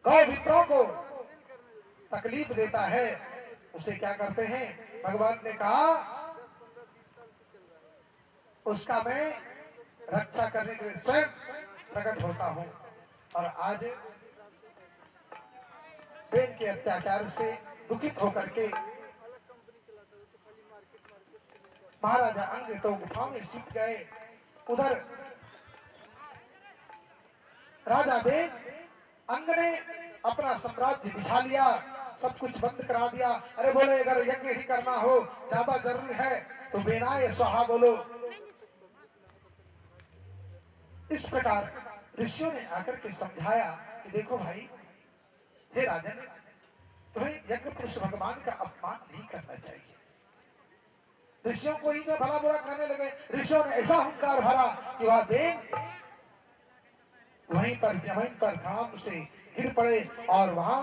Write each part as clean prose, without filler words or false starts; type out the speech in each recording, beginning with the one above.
गौ विप्रों को तकलीफ देता है उसे क्या करते हैं? भगवान ने कहा उसका मैं रक्षा करने के लिए स्वयं प्रकट होता हूं। और आज बेन के अत्याचार से दुखित होकर के महाराजा अंग तो गुफा में छिप गए। उधर राजा बेन अंग ने अपना साम्राज्य बिछा लिया, सब कुछ बंद करा दिया। अरे बोले अगर यज्ञ ही करना हो, ज्यादा जरूरी है तो बेनाए स्वाहा बोलो। इस प्रकार ऋषियों ने आकर के समझाया कि देखो भाई, हे राजन, तुम्हें यज्ञ पुरुष भगवान का अपमान नहीं करना चाहिए। ऋषियों को ही जो भला बुरा कहने लगे, ऋषियों ने ऐसा अहंकार भरा कि वह बेन वहीं पर जमीन पर धाम से गिर पड़े और वहां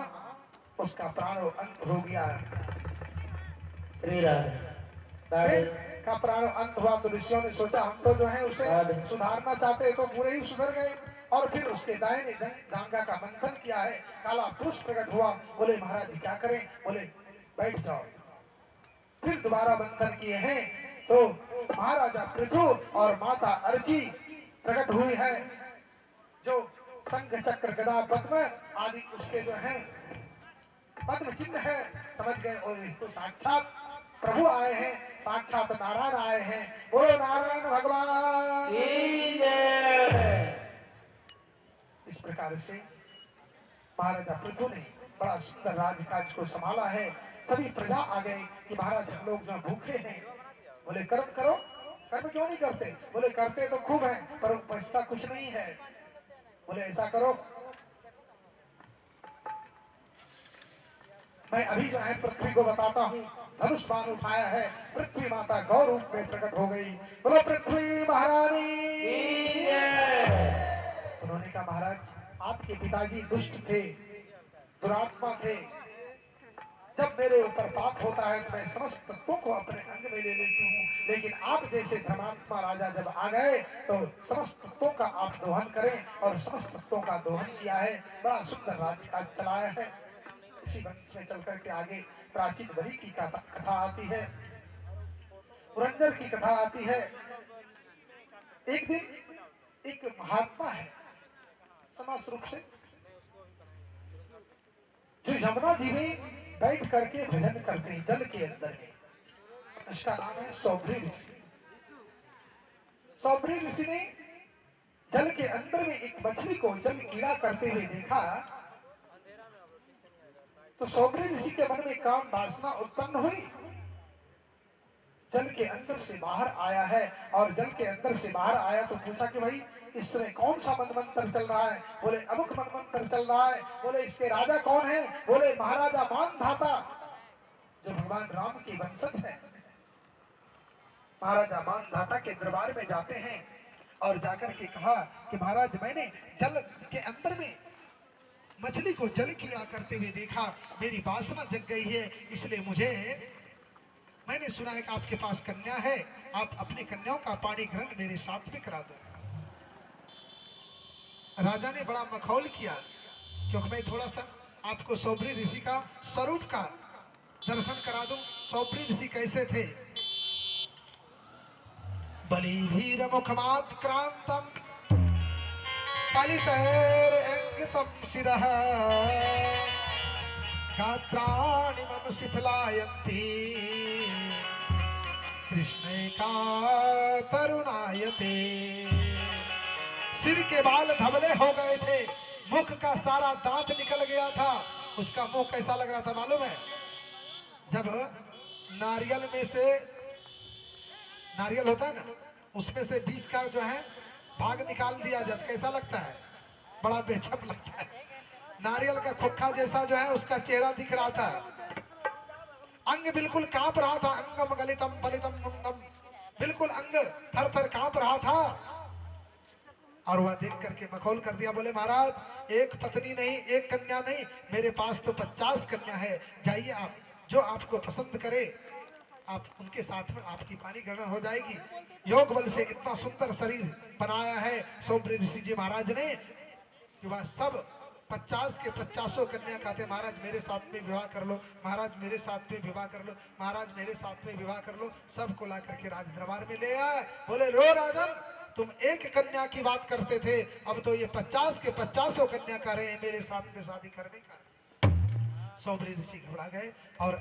उसका प्राणो अंत हो गया। श्री राधे का प्राणो अंत हुआ तो ऋषियों ने सोचा हम तो जो है उसे सुधारना चाहते तो पूरे ही सुधर गए। और फिर उसके दाहिने जांघा का मंथन किया है, काला पुरुष प्रकट हुआ। बोले महाराज जी क्या करें? बोले बैठ जाओ। फिर दोबारा मंथन किए हैं तो महाराजा पृथु और माता अर्ची प्रकट हुई है, जो शंख चक्र गदा पद्म आदि उसके जो है पद्म चिन्ह है। समझ गए और तो साक्षात प्रभु आए हैं, साक्षात नारायण आए हैं। बोलो नारायण भगवान की जय। इस प्रकार से महाराजा पृथु ने बड़ा सुंदर राजकाज को संभाला है। सभी प्रजा आ गए कि महाराज हम लोग जो भूखे हैं। बोले कर्म करो। कर्म क्यों नहीं करते? बोले करते तो खूब है पर बचता कुछ नहीं है। बोले ऐसा करो, मैं अभी जो है पृथ्वी को बताता हूँ। धनुष बाण उठाया है, पृथ्वी माता गौ रूप में प्रकट हो गई। बोलो पृथ्वी महारानी की जय। उन्होंने कहा महाराज आपके पिताजी दुष्ट थे, दुरात्मा थे। जब मेरे ऊपर पाप होता है तो मैं समस्त तत्वों को अपने अंग में ले लेती हूँ, लेकिन आप जैसे धर्मात्मा राजा जब आ गए तो समस्त तत्वों का आप दोहन करें। और समस्त तत्वों का दोहन किया है, बड़ा सुंदर राजकाज चलाया है। इसी वंश में चल करके आगे प्राचीन बलि की कथा आती है, पुरंदर की कथा आती है। एक दिन एक महात्मा है समाज रूप से, जो यमुना जी में बैठ करके भजन करते हैं जल के अंदर में। उसका नाम है सौभरी ऋषि। सौभरी ऋषि ने जल के अंदर में एक मछली को जल कीड़ा करते हुए देखा तो सौभरी ऋषि के मन में काम वासना उत्पन्न हुई। जल के अंदर से बाहर आया है और जल के अंदर से बाहर आया तो पूछा कि भाई इसमें कौन सा मनमंत्र चल रहा है? बोले अमुक मनमंत्र चल रहा है। बोले इसके राजा कौन है? बोले महाराजा मानधाता, जो भगवान राम की वंशज है। महाराजा मानधाता के दरबार में जाते हैं और जाकर के कहा कि महाराज मैंने जल के अंदर में मछली को जल कीड़ा करते हुए देखा, मेरी वासना जग गई है, इसलिए मैंने सुना है कि आपके पास कन्या है, आप अपनी कन्याओं का पाणी ग्रहण मेरे साथ में करा दो। राजा ने बड़ा मखौल किया क्योंकि मैं थोड़ा सा आपको सौभरी ऋषि का स्वरूप का दर्शन करा दूं। सौभरी ऋषि कैसे थे? बलिभीर मुखमात् क्रांतम पलितैरंगितम शिरः गात्राणि मम शिथिलायन्ति कृष्णे का तरुणायते। सिर के बाल धवले हो गए थे, मुख का सारा दांत निकल गया था। उसका मुंह कैसा लग रहा था मालूम है? जब नारियल में से, नारियल होता है ना, उसमें से बीज का जो है भाग निकाल दिया जाता, कैसा लगता है? बड़ा बेचैन लगता है। नारियल का खोखा जैसा जो है उसका चेहरा दिख रहा था। अंग बिल्कुल कांप रहा था, अंगम गलितम फलितम मुंडम, बिल्कुल अंग थर थर कांप रहा था। और वह देख करके मखौल कर दिया, बोले महाराज एक पत्नी नहीं, एक कन्या नहीं, मेरे पास तो 50 कन्या है। जाइए आप, जो आपको पसंद करे आप उनके साथ में आपकी पानी ग्रहण हो जाएगी। योग बल से इतना सुंदर शरीर बनाया है सौभरी ऋषि जी महाराज ने कि वह सब 50 के 50 कन्या कहते महाराज मेरे साथ में विवाह कर लो, महाराज मेरे साथ में विवाह कर लो, महाराज मेरे साथ में विवाह कर लो। सबको ला करके राज दरबार में ले आए। बोले रो राजन, तुम एक कन्या की बात करते थे, अब तो ये 50 के 50 कन्या कह रहे हैं मेरे साथ में शादी करने का। सौंबरी ऋषि घबरा गए और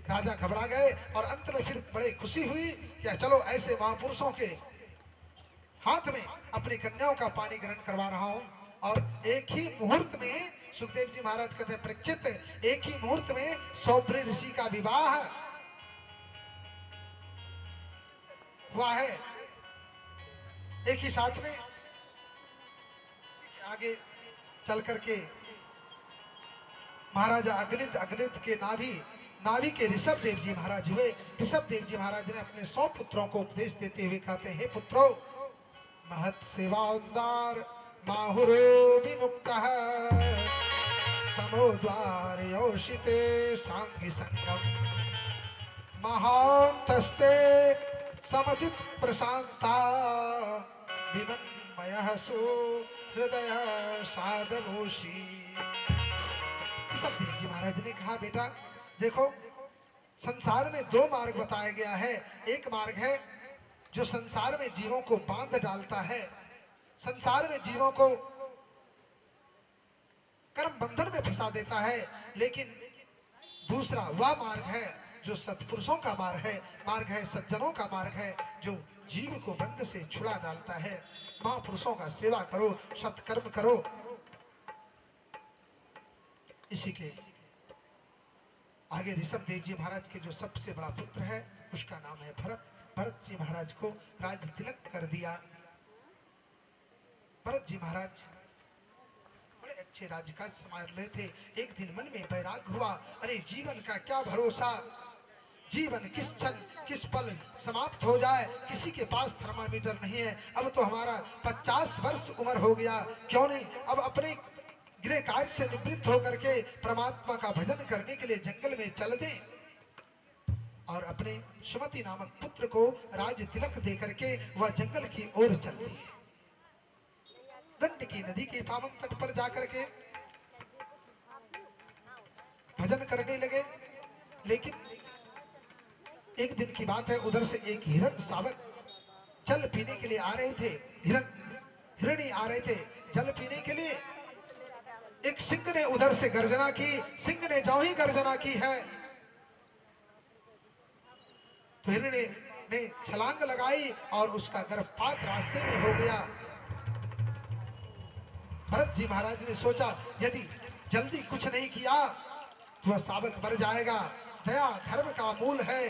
राजा घबरा गए और अंत में फिर बड़े खुशी हुई कि चलो ऐसे महापुरुषों के हाथ में अपनी कन्याओं का पानी ग्रहण करवा रहा हूं। और एक ही मुहूर्त में सुखदेव जी महाराज कहते हैं परीक्षित, एक ही मुहूर्त में सौंबरी ऋषि का विवाह हुआ है, एक ही साथ में। आगे चल करके महाराजा अगनित के नाभि के ऋषभ देव जी महाराज हुए। ऋषभ देव जी महाराज ने अपने 100 पुत्रों को उपदेश देते हुए कहते हैं, हे पुत्रों, महत सेवा उदार माहुरो विमुक्तः तमोद्वार योषिते सांगी संगम महांतस्ते समचित प्रशांता विमन्मयः सु हृदय साधवोषी। ऋषभ देव जी महाराज ने कहा, बेटा देखो, संसार में 2 मार्ग बताया गया है। एक मार्ग है जो संसार में जीवों को बांध डालता है, संसार में जीवों को कर्म बंधन में फंसा देता है। लेकिन दूसरा वह मार्ग है जो सत्पुरुषों का मार्ग है, सज्जनों का मार्ग है, जो जीव को बंध से छुड़ा डालता है। महापुरुषों का सेवा करो, सत्कर्म करो। इसी के आगे ऋषभ देव जी महाराज के जो सबसे बड़ा पुत्र है उसका नाम है भरत। भरत जी महाराज को राज तिलक कर दिया। भरत जी महाराज बड़े अच्छे राजकाज संभाल रहे थे। एक दिन मन में वैराग्य हुआ, अरे जीवन का क्या भरोसा, जीवन किस क्षण किस पल समाप्त हो जाए, किसी के पास थर्मामीटर नहीं है। अब तो हमारा 50 वर्ष उम्र हो गया, क्यों नहीं अब अपने गृह कार्य से निवृत्त होकर के परमात्मा का भजन करने के लिए जंगल में चल दें और अपने सुमति नामक पुत्र को राज तिलक दे करके वह जंगल की ओर चल दिए। गंडकी नदी के पावन तट पर जाकर के भजन करने लगे। लेकिन एक दिन की बात है, उधर से एक हिरण शावक जल पीने के लिए आ रहे थे। हिरणी आ रहे थे जल पीने के लिए। एक सिंह ने उधर से गर्जना की। सिंह ने जो ही गर्जना की है तो हिरणी ने छलांग लगाई और उसका गर्भपात रास्ते में हो गया। भरत जी महाराज ने सोचा, यदि जल्दी कुछ नहीं किया तो वह शावक मर जाएगा। दया धर्म का मूल है,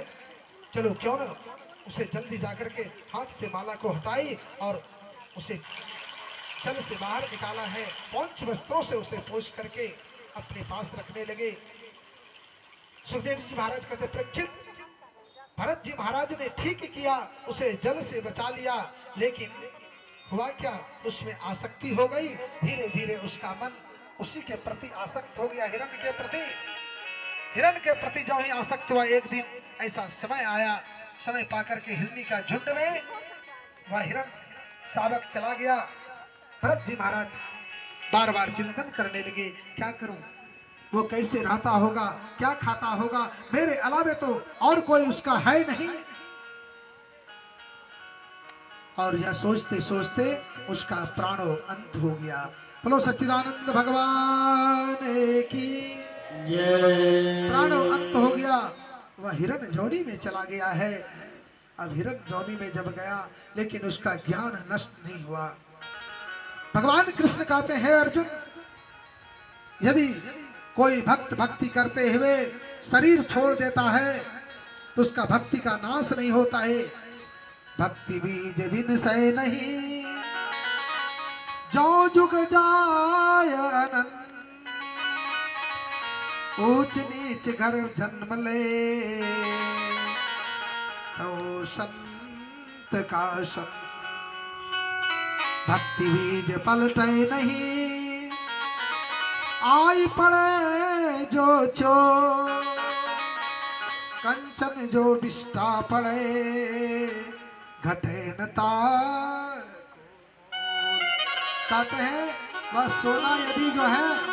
चलो क्यों न उसे जल्दी जाकर के हाथ से माला को हटाई और उसे जल से बाहर निकाला है। 5 वस्त्रों से उसे पोंछ करके अपने पास रखने लगे। सुखदेव जी महाराज कहते, परीक्षित, भरत जी महाराज ने ठीक किया, उसे जल से बचा लिया। लेकिन हुआ क्या, उसमें आसक्ति हो गई। धीरे धीरे उसका मन उसी के प्रति आसक्त हो गया, हिरण के प्रति जो ही आसक्त हुआ। एक दिन ऐसा समय आया, समय पाकर के हिरणी का झुंड में वह हिरण शावक चला गया। भरत जी महाराज बार बार चिंतन करने लगे, क्या करूं, वो कैसे रहता होगा, क्या खाता होगा, मेरे अलावे तो और कोई उसका है नहीं। और यह सोचते सोचते उसका प्राणो अंत हो गया। बोलो सच्चिदानंद भगवान की जय। प्राणो अंत हो गया। वह हिरण जोनी में चला गया है। अब हिरण जोनी में जब गया लेकिन उसका ज्ञान नष्ट नहीं हुआ। भगवान कृष्ण कहते हैं, अर्जुन, यदि कोई भक्त भक्ति करते हुए शरीर छोड़ देता है तो उसका भक्ति का नाश नहीं होता है। भक्ति बीज विनसय नहीं, जो जुग जाय अनंत, ऊंच नीच घर जन्म ले, तो संत का संत। भक्ति बीज पलटे नहीं, आई पड़े जो चो, कंचन जो बिष्टा पड़े, घटे न तार। कहते हैं बस सोना यदि जो है